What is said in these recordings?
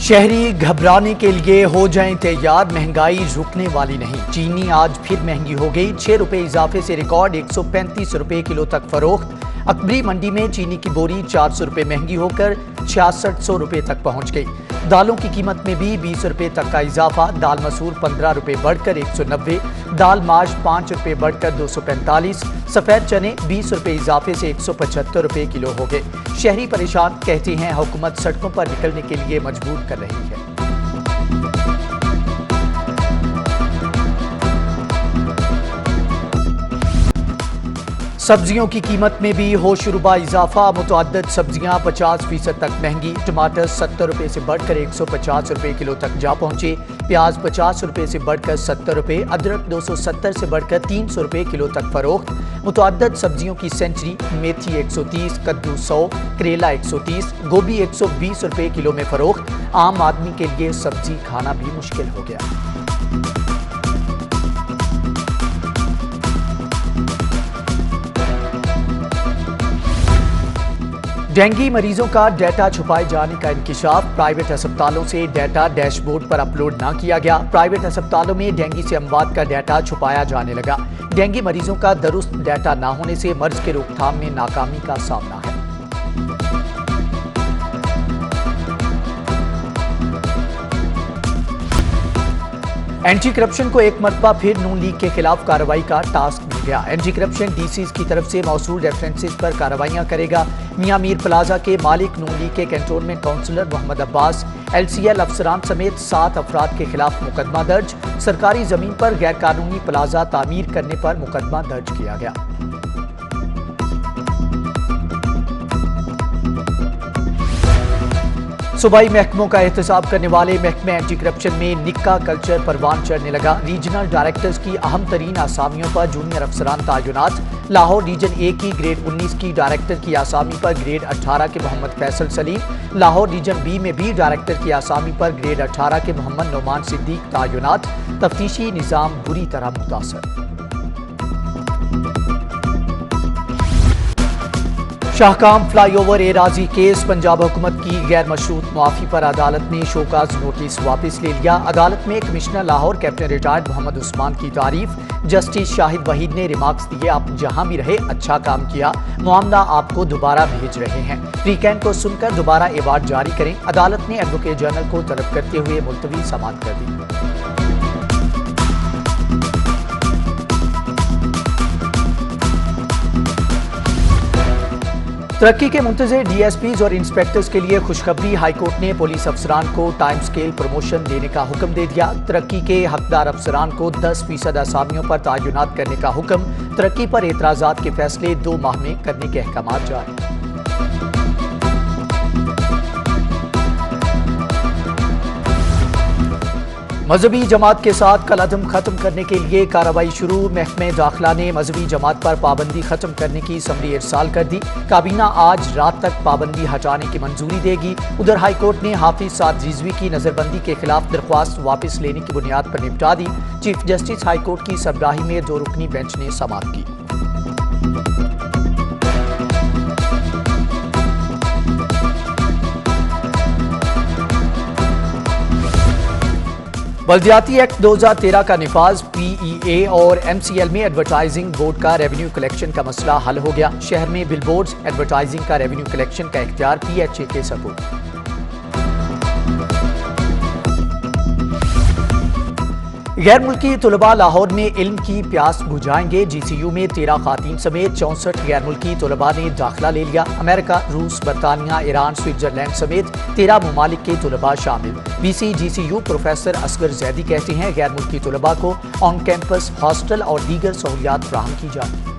شہری گھبرانے کے لیے ہو جائیں تیار، مہنگائی رکنے والی نہیں۔ چینی آج پھر مہنگی ہو گئی، 6 روپے اضافے سے ریکارڈ 135 روپے کلو تک فروخت۔ اکبری منڈی میں چینی کی بوری 400 روپے مہنگی ہو کر 6600 روپے تک پہنچ گئی۔ دالوں کی قیمت میں بھی 20 روپے تک کا اضافہ، دال مسور 15 روپے بڑھ کر 190، دال ماش 5 روپے بڑھ کر 245، سفید چنے 20 روپے اضافے سے 175 روپے کلو ہو گئے۔ شہری پریشان، کہتے ہیں حکومت سڑکوں پر نکلنے کے لیے مجبور کر رہی ہے۔ سبزیوں کی قیمت میں بھی ہوش ربا اضافہ، متعدد سبزیاں 50% تک مہنگی، ٹماٹر 70 روپے سے بڑھ کر 150 روپے کلو تک جا پہنچے، پیاز 50 روپے سے بڑھ کر 70 روپے، ادرک 270 سے بڑھ کر 300 روپے کلو تک فروخت۔ متعدد سبزیوں کی سینچری، میتھی 130، کدو 100، کریلا 130، گوبھی 120 روپے کلو میں فروخت۔ عام آدمی کے لیے سبزی کھانا بھی مشکل ہو گیا۔ ڈینگی مریضوں کا ڈیٹا چھپائے جانے کا انکشاف، پرائیویٹ ہسپتالوں سے ڈیٹا ڈیش بورڈ پر اپلوڈ نہ کیا گیا۔ پرائیویٹ ہسپتالوں میں ڈینگی سے اموات کا ڈیٹا چھپایا جانے لگا۔ ڈینگی مریضوں کا درست ڈیٹا نہ ہونے سے مرض کے روک تھام میں ناکامی کا سامنا ہے۔ اینٹی کرپشن کو ایک مرتبہ پھر نون لیگ کے خلاف کارروائی کا ٹاسک مل گیا۔ اینٹی کرپشن ڈی سیز کی طرف سے موصول ریفرنسز پر کارروائیاں کرے گا۔ میاں میر پلازا کے مالک نون لیگ کے کنٹونمنٹ کونسلر محمد عباس، LCL افسران سمیت 7 افراد کے خلاف مقدمہ درج۔ سرکاری زمین پر غیر قانونی پلازا تعمیر کرنے پر مقدمہ درج کیا گیا۔ صوبائی محکموں کا احتساب کرنے والے محکمہ اینٹی کرپشن میں نکا کلچر پروان چڑھنے لگا۔ ریجنل ڈائریکٹرز کی اہم ترین آسامیوں پر جونیئر افسران تعینات۔ لاہور ریجن A کی گریڈ 19 کی ڈائریکٹر کی آسامی پر گریڈ 18 کے محمد فیصل سلیم۔ لاہور ریجن B میں بھی ڈائریکٹر کی آسامی پر گریڈ 18 کے محمد نعمان صدیق تعینات۔ تفتیشی نظام بری طرح متاثر۔ شاہکام فلائی اوور اعراضی کیس، پنجاب حکومت کی غیر مشروط معافی پر عدالت نے شوکاز نوٹس واپس لے لیا۔ عدالت میں commissioner Lahore captain retired Muhammad Usman کی تعریف۔ جسٹس شاہد وحید نے ریمارکس دیے، آپ جہاں بھی رہے اچھا کام کیا، معاملہ آپ کو دوبارہ بھیج رہے ہیں، فریقین کو سن کر دوبارہ ایوارڈ جاری کریں۔ عدالت نے ایڈوکیٹ جنرل کو طلب کرتے ہوئے ملتوی سماعت کر دی۔ ترقی کے منتظر DSPs اور انسپیکٹرز کے لیے خوشخبری، ہائی کورٹ نے پولیس افسران کو ٹائم سکیل پروموشن دینے کا حکم دے دیا۔ ترقی کے حقدار افسران کو 10% آسامیوں پر تعینات کرنے کا حکم۔ ترقی پر اعتراضات کے فیصلے 2 ماہ میں کرنے کے احکامات جاری۔ مذہبی جماعت کے ساتھ کالعدم ختم کرنے کے لیے کارروائی شروع، محکمہ داخلہ نے مذہبی جماعت پر پابندی ختم کرنے کی سمری ارسال کر دی۔ کابینہ آج رات تک پابندی ہٹانے کی منظوری دے گی۔ ادھر ہائی کورٹ نے حافظ سعد رضوی کی نظر بندی کے خلاف درخواست واپس لینے کی بنیاد پر نمٹا دی۔ چیف جسٹس ہائی کورٹ کی سربراہی میں 2 رکنی بینچ نے سماعت کی۔ بلدیاتی ایکٹ 2013 کا نفاذ، PEA اور MCL میں ایڈورٹائزنگ بورڈ کا ریونیو کلیکشن کا مسئلہ حل ہو گیا۔ شہر میں بل بورڈز، ایڈورٹائزنگ کا ریونیو کلیکشن کا اختیار PHA کے سپرد۔ غیر ملکی طلباء لاہور میں علم کی پیاس بجھائیں گے۔ GCU میں 13 خواتین سمیت 64 غیر ملکی طلباء نے داخلہ لے لیا۔ امریکہ، روس، برطانیہ، ایران، سوئٹزرلینڈ سمیت 13 ممالک کے طلباء شامل۔ VC GCU professor Asghar Zaidi کہتے ہیں غیر ملکی طلباء کو آن کیمپس ہاسٹل اور دیگر سہولیات فراہم کی جائیں۔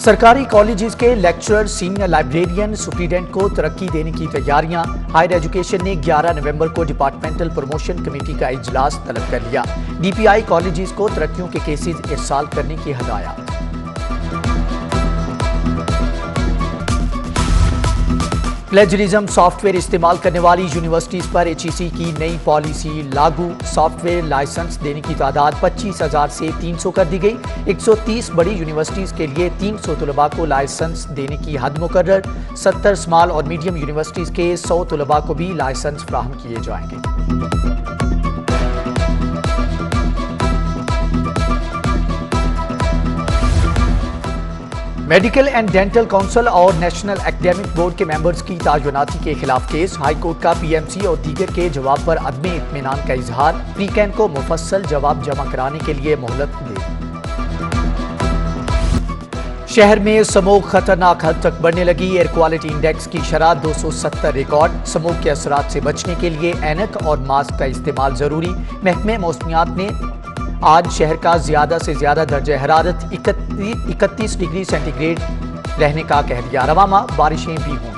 سرکاری کالجز کے لیکچرر، سینئر لائبریرین، سپرنٹینڈنٹ کو ترقی دینے کی تیاریاں۔ ہائر ایجوکیشن نے 11 نومبر کو ڈپارٹمنٹل پروموشن کمیٹی کا اجلاس طلب کر لیا۔ DPI کالجز کو ترقیوں کے کیسز ارسال کرنے کی ہدایات۔ प्लेजरिज्म सॉफ्टवेयर इस्तेमाल करने वाली यूनिवर्सिटीज पर HEC की नई पॉलिसी लागू। सॉफ्टवेयर लाइसेंस देने की तादाद 25,000 से 300 कर दी गई। 130 बड़ी यूनिवर्सिटीज के लिए 300 तलबा को लाइसेंस देने की हद मुकर्रर। 70 स्मॉल और मीडियम यूनिवर्सिटीज के 100 तलबा को भी लाइसेंस फराहम किए जाएंगे। मेडिकल एंड डेंटल काउंसिल और नेशनल एकेडमिक बोर्ड के मेंबर्स की तायुनाती के खिलाफ केस। हाई कोर्ट का PMC और दीगर के जवाब पर अदम इत्मीनान का इजहार। प्री-कैन को मुफस्सल जवाब जमा कराने के लिए मोहलत दे। शहर में स्मोक खतरनाक हद तक बढ़ने लगी। एयर क्वालिटी इंडेक्स की शरह 270 रिकॉर्ड। स्मोक के असरात से बचने के लिए ऐनक और मास्क का इस्तेमाल जरूरी। महकमे मौसमियात ने आज शहर का ज्यादा से ज्यादा दर्जा हरारत 31 डिग्री सेंटीग्रेड रहने का कह दिया। रवामा बारिशें भी होंगी।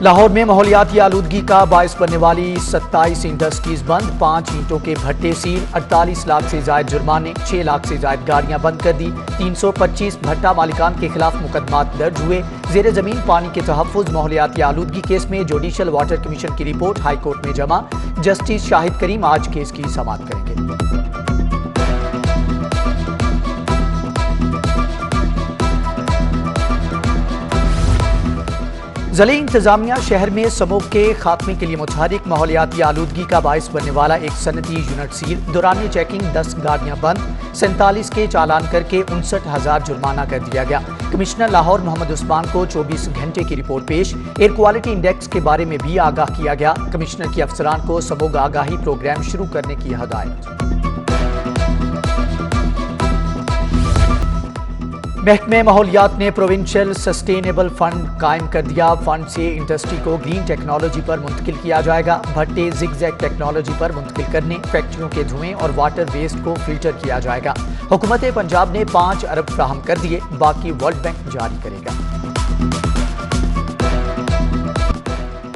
लाहौर में माहौलियाती आलूदगी का बायस बनने वाली 27 इंडस्ट्रीज बंद। 5 ईंटों के भट्टे सील। 48 लाख से जायद जुर्माने। 6 लाख से जायद गाड़ियां बंद कर दी। 325 भट्टा मालिकान के खिलाफ मुकदमात दर्ज हुए। जेर जमीन पानी के तहफ्फुज माहौलियाती आलूदगी केस में जुडिशल वाटर कमीशन की रिपोर्ट हाई कोर्ट में जमा। जस्टिस शाहिद करीम आज केस की समाअत करेंगे। ज़िले इंतजामिया शहर में स्मोक के खात्मे के लिए मुतहरिक। माहौलियाती आलूदगी का बायस बनने वाला एक सनती यूनिट सील। दौरान चेकिंग 10 गाड़ियां बंद। 47 के चालान करके 59,000 जुर्माना कर दिया गया। कमिश्नर लाहौर मोहम्मद उस्मान को 24 घंटे की रिपोर्ट पेश। एयर क्वालिटी इंडेक्स के बारे में भी आगाह किया गया। कमिश्नर की अफसरान को स्मोक आगाही प्रोग्राम शुरू करने की हदायत। महकमे माहौलियात ने प्रोविंशियल सस्टेनेबल फंड कायम कर दिया। फंड से इंडस्ट्री को ग्रीन टेक्नोलॉजी पर मुंतकिल किया जाएगा। भट्टे जिगजैग टेक्नोलॉजी पर मुंतकिल करने, फैक्ट्रियों के धुएं और वाटर वेस्ट को फिल्टर किया जाएगा। हुकूमत पंजाब ने 5 अरब फराहम कर दिए। बाकी वर्ल्ड बैंक जारी करेगा।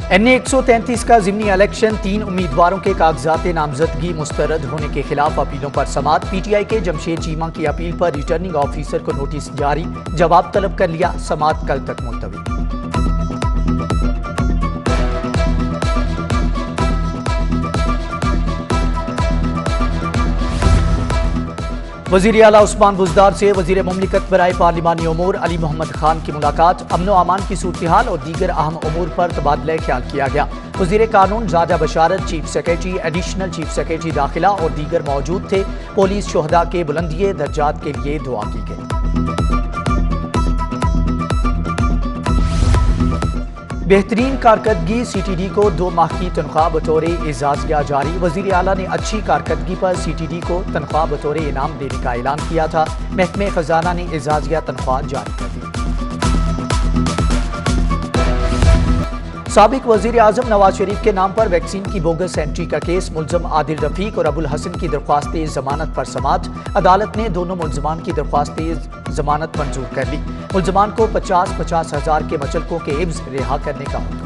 NA 133 का ज़िमनी इलेक्शन। 3 उम्मीदवारों के कागजात नामजदगी मुस्तरद होने के खिलाफ अपीलों पर समाअत। PTI के जमशेद चीमा की अपील पर रिटर्निंग ऑफिसर को नोटिस जारी। जवाब तलब कर लिया। समाअत कल तक मुलतवी। वज़ीर आला उस्मान बुज़दार से वज़ीर मुमलिकत बराए पार्लिमानी उमूर अली मोहम्मद खान की मुलाकात। अमन व अमान की सूरत-ए-हाल और दीगर अहम उमूर पर तबादला ख्याल किया गया। वज़ीर कानून ज़ादा Basharat, chief secretary, additional chief secretary दाखिला और दीगर मौजूद थे। पुलिस शोहदा के बुलंदिए दर्जात के लिए दुआ की गई। बेहतरीन कारकर्दगी। CTD को 2 माह की तनख्वाह बतौर एजाजिया जारी। वज़ीर आला ने अच्छी कारकर्दगी पर CTD को तनख्वाह बतौर इनाम देने का ऐलान किया था। महकमे खजाना ने एजाजिया तनख्वाह जारी कर दी। साबिक वज़ीर आज़म नवाज शरीफ के नाम पर वैक्सीन की बोगस एंट्री का केस। मुल्ज़म आदिल रफीक और अबुल हसन की दरख्वास्त जमानत पर समाअत। अदालत ने दोनों मुल्ज़मान की दरख्वास्त जमानत मंजूर कर ली। मुल्ज़मान को 50-50 हज़ार के मचलकों के एवज रिहा करने का हुक्म।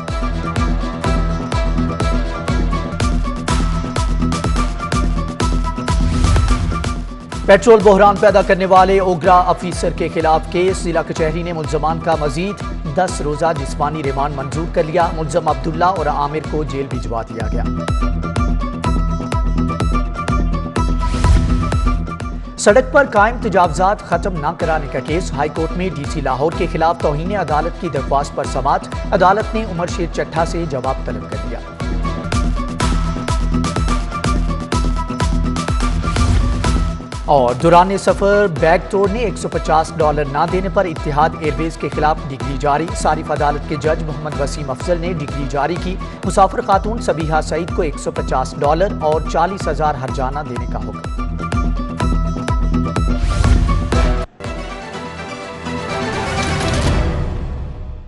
पेट्रोल बहरान पैदा करने वाले ओगरा अफीसर के खिलाफ केस। जिला कचहरी ने मुल्ज़मान का मजीद 10 रोज़ा जिस्मानी रिमांड मंजूर कर लिया। मुल्ज़म अब्दुल्ला और आमिर को जेल भिजवा दिया गया। सड़क पर कायम तजावजात खत्म न कराने का केस। हाई कोर्ट में DC लाहौर के खिलाफ तौहीन अदालत की दरख्वास्त पर समाअत। अदालत ने उमर शेर चट्ठा से जवाब तलब कर दिया। और दौरान सफर बैग तोड़ने $150 ना देने पर इत्तेहाद एयरवेज के खिलाफ डिग्री जारी। सारिफ अदालत के जज मोहम्मद वसीम अफजल ने डिग्री जारी की। मुसाफिर खातून सबीहा सईद को $150 और 40,000 हर्जाना देने का हुक्म।